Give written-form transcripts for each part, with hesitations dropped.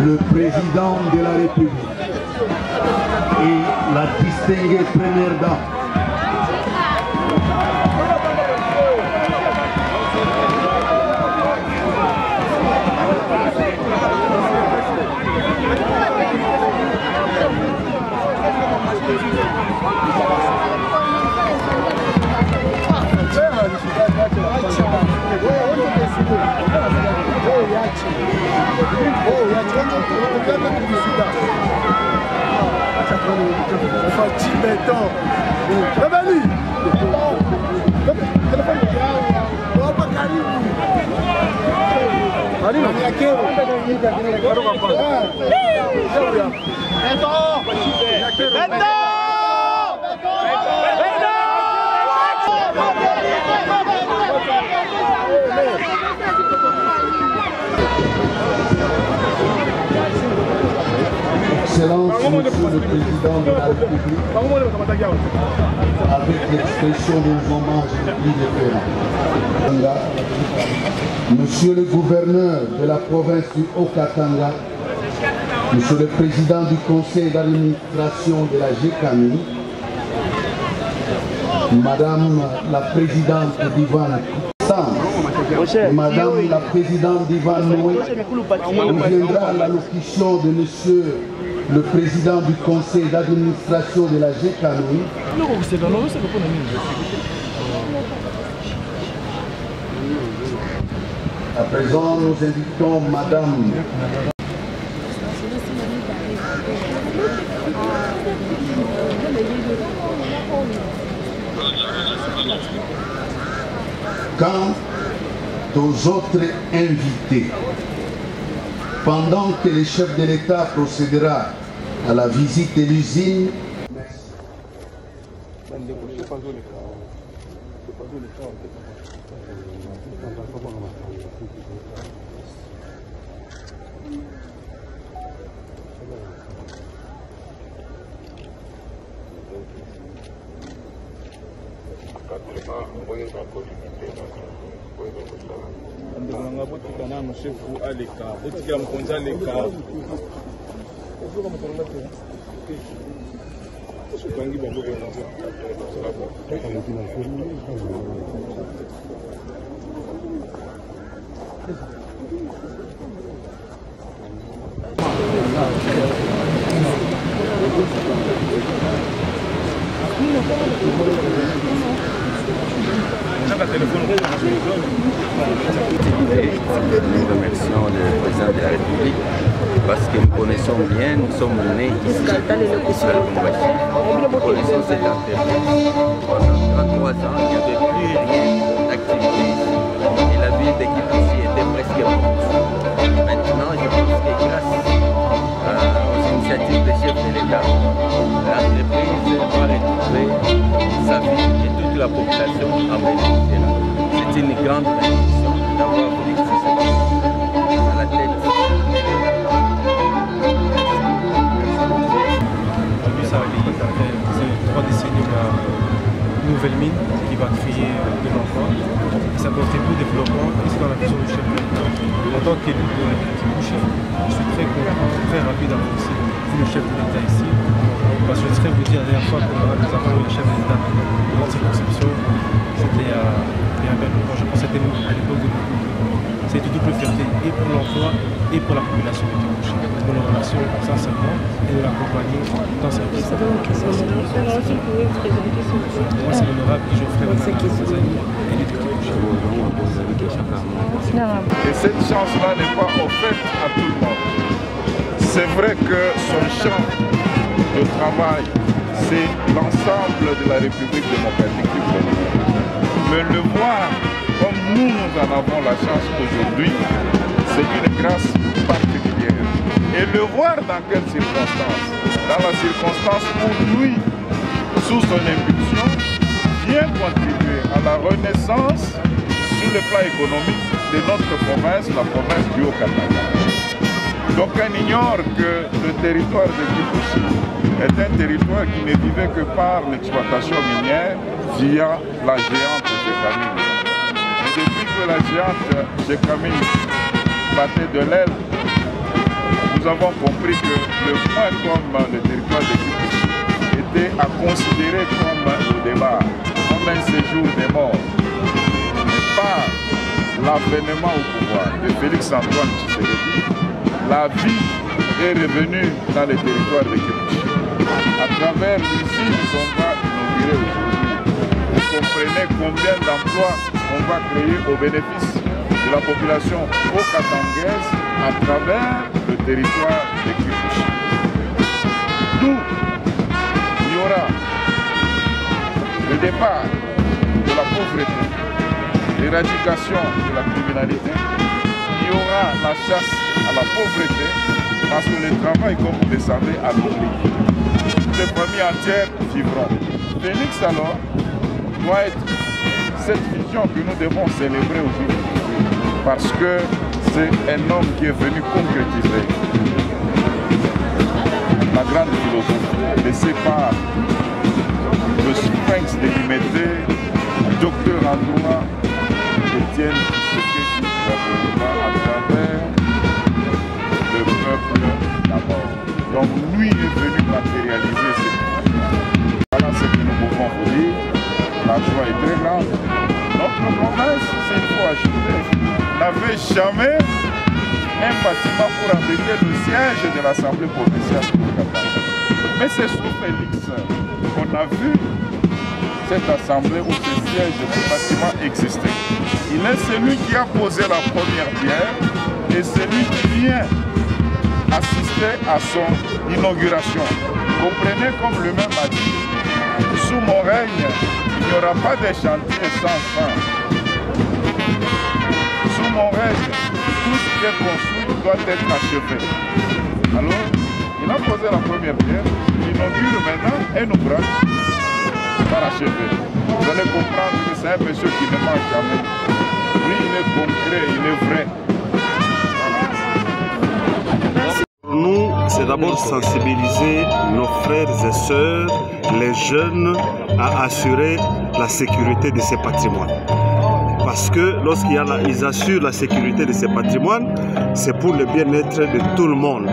le président de la République et la distinguée première dame. Excellence, Monsieur le Président de la République, avec l'expression de nos hommages les plus différents. Monsieur le gouverneur de la province du Haut-Katanga, Monsieur le Président du Conseil d'administration de la GECAMI, Madame la Présidente d'Ivan Madame la Présidente d'Ivan Noé, on viendra à l'allocution de Monsieur le Président du Conseil d'administration de la GECAMI. À présent, nous invitons Madame quant aux autres invités, pendant que le chef de l'État procédera à la visite de l'usine, Nous remercions le président de la République parce que nous connaissons bien, nous sommes nés ici, ici à Lubumbashi. Nous connaissons cet enterrement. Pendant 33 ans, il n'y avait plus rien d'activité ici. Et la ville de Kipushi était presque morte. Maintenant, je pense que grâce aux initiatives des chefs de l'État, l'entreprise va retrouver sa vie et toute la population en bénéficiera. C'est une grande bénédiction d'avoir Félix à la tête. C'est 3 décennies une nouvelle mine qui va créer de l'emploi. Et ça contribue au développement et c'est dans la vision du chef de l'État. En tant qu'élu de la République, je suis très content, très rapide d'avoir aussi vu le chef de l'État ici. Parce que je serais vous dire la dernière fois que nous avons eu le chef de l'État dans cette circonscription, c'était il y a bien longtemps. Je pense que c'était à l'époque de c'est une double fierté et pour l'emploi et pour la population de Kipushi. Nous le remercions sincèrement et de l'accompagner dans sa vie. Moi, c'est l'honorable que je ferai de et de Kipushi. Et cette chance-là n'est pas offerte à tout le monde. C'est vrai que son champ de travail, c'est l'ensemble de la République démocratique du Congo. Mais le voir comme nous en avons la chance aujourd'hui, c'est une grâce particulière. Et le voir dans quelles circonstances? Dans la circonstance où lui, sous son impulsion, vient contribuer à la renaissance sur le plan économique de notre province, la province du Haut-Katanga. Donc on ignore que le territoire de Kipushi est un territoire qui ne vivait que par l'exploitation minière via la géante GECAMI. Et depuis que la géante GECAMI battait de l'aile, nous avons compris que le point comme le territoire de Kipushi était à considérer comme le départ, comme un séjour des morts. Mais par l'avènement au pouvoir de Félix-Antoine Tshisekedi, la vie est revenue dans les territoires de Kipushi. À travers l'usine qu'on va inaugurer aujourd'hui, vous comprenez combien d'emplois on va créer au bénéfice de la population haut-katangaise à travers le territoire de Kipushi. D'où il y aura le départ de la pauvreté, l'éradication de la criminalité, il y aura la chasse à la pauvreté, parce que le travail, comme vous le savez, a compliqué. Les familles entières vivront. Félix alors doit être cette vision que nous devons célébrer aujourd'hui, parce que c'est un homme qui est venu concrétiser la grande philosophie laissée par le sphinx de Limété, docteur en droit, Étienne Tshisekedi à travers le peuple d'abord. Donc lui est venu matérialiser cette vie. Voilà ce que nous pouvons vous dire. La joie est très grande. Notre promesse, c'est qu'il faut ajouter, n'avait jamais un bâtiment pour abriter le siège de l'Assemblée provinciale du Katanga. Mais c'est sous Félix qu'on a vu cette assemblée où ce siège de ce bâtiment existait. Il est celui qui a posé la première pierre et celui qui vient assister à son inauguration. Comprenez, comme lui-même a dit, sous mon règne, il n'y aura pas de chantier sans fin. Sous mon règne, tout ce qui est construit doit être achevé. Alors, il a posé la première pierre, il inaugure maintenant un ouvrage parachevé. Vous allez comprendre que c'est un monsieur qui ne manque jamais. Lui, il est concret, il est vrai. Pour nous, c'est d'abord sensibiliser nos frères et sœurs, les jeunes, à assurer la sécurité de ces patrimoines. Parce que lorsqu'ils assurent la sécurité de ces patrimoines, c'est pour le bien-être de tout le monde.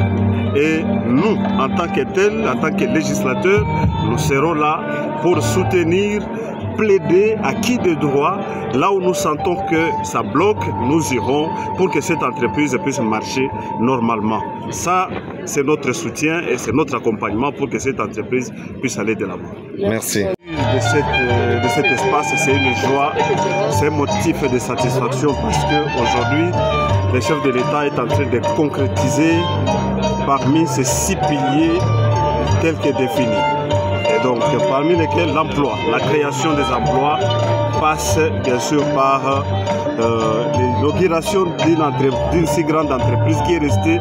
Et nous, en tant que tels, en tant que législateurs, nous serons là pour soutenir, plaider à qui de droit, là où nous sentons que ça bloque, nous irons pour que cette entreprise puisse marcher normalement. Ça, c'est notre soutien et c'est notre accompagnement pour que cette entreprise puisse aller de l'avant. Merci. De cet espace, c'est une joie, c'est un motif de satisfaction parce qu'aujourd'hui, le chef de l'État est en train de concrétiser parmi ces 6 piliers tels que définis. Et donc, parmi lesquels l'emploi, la création des emplois passe bien sûr par l'inauguration d'une si grande entreprise qui est restée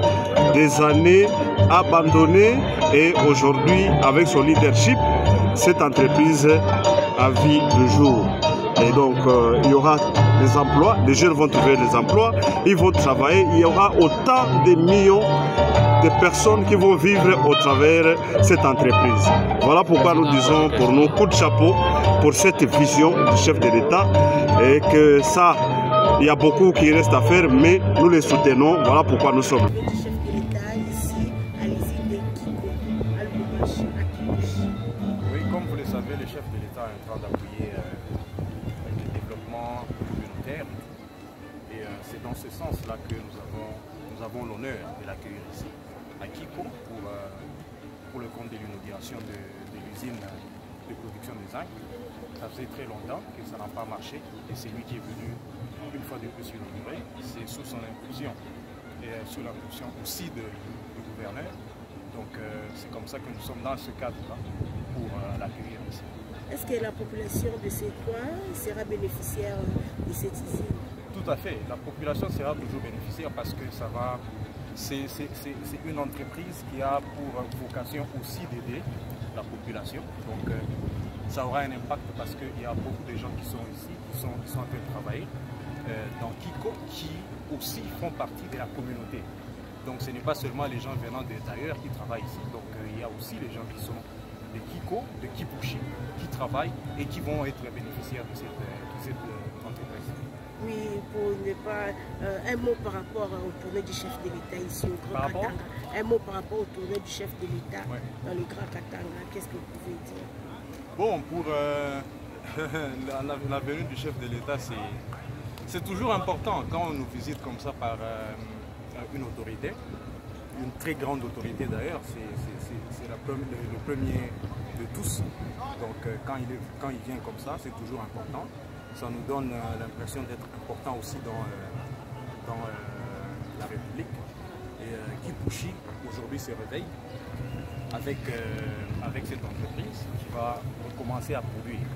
des années abandonnée et aujourd'hui, avec son leadership, cette entreprise a vu le jour. Et donc, il y aura des emplois, les jeunes vont trouver des emplois, ils vont travailler, il y aura autant de millions de personnes qui vont vivre au travers de cette entreprise. Voilà pourquoi nous disons pour nous coup de chapeau pour cette vision du chef de l'État et que ça, il y a beaucoup qui reste à faire, mais nous les soutenons. Voilà pourquoi nous sommes là. Oui, comme vous le savez, le chef de l'État est en train d'appuyer le développement communautaire et c'est dans ce sens-là que nous avons l'honneur de l'accueillir ici, à Kiko, pour le compte de l'inauguration de l'usine de production de zinc. Ça faisait très longtemps que ça n'a pas marché et c'est lui qui est venu une fois de plus inaugurer. C'est sous son impulsion et sous l'impulsion aussi du gouverneur. Donc c'est comme ça que nous sommes dans ce cadre-là pour l'accueillir ici. Est-ce que la population de ces coins sera bénéficiaire de cette usine? Tout à fait. La population sera toujours bénéficiaire parce que ça va. C'est une entreprise qui a pour vocation aussi d'aider la population. Donc ça aura un impact parce qu'il y a beaucoup de gens qui sont ici, qui sont en train de travailler dans Kiko, qui aussi font partie de la communauté. Donc ce n'est pas seulement les gens venant d'ailleurs qui travaillent ici. Donc il y a aussi les gens qui sont de Kiko, de Kipushi, qui travaillent et qui vont être bénéficiaires de cette entreprise. Oui, pour ne pas... un mot par rapport au tournée du chef de l'État ici au Grand Katanga. Un mot par rapport au tournée du chef de l'État dans le Grand Katanga. Qu'est-ce que vous pouvez dire? Bon, pour la venue du chef de l'État, c'est toujours important quand on nous visite comme ça par une autorité, une très grande autorité d'ailleurs, c'est le premier de tous. Donc quand il vient comme ça, c'est toujours important. Ça nous donne l'impression d'être important aussi dans la République. Et Kipushi, aujourd'hui, se réveille avec cette entreprise qui va recommencer à produire.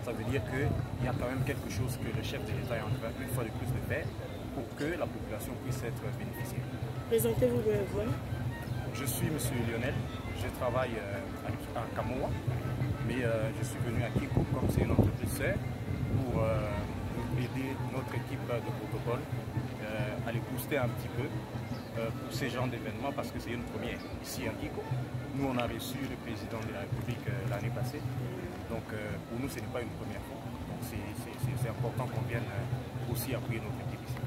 Ça veut dire qu'il y a quand même quelque chose que le chef de l'État est en train, une fois de plus, de faire pour que la population puisse être bénéficiaire. Présentez-vous brièvement. Je suis M. Lionel, je travaille à Kamoa, mais je suis venu à Kiko comme c'est une entreprise sœur pour aider notre équipe de protocole à les booster un petit peu pour ces genres d'événements parce que c'est une première ici à Kiko. Nous, on a reçu le président de la République l'année passée, donc pour nous, ce n'est pas une première fois. Donc c'est important qu'on vienne aussi appuyer notre équipe ici.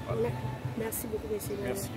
Voilà. Merci beaucoup, monsieur. Merci.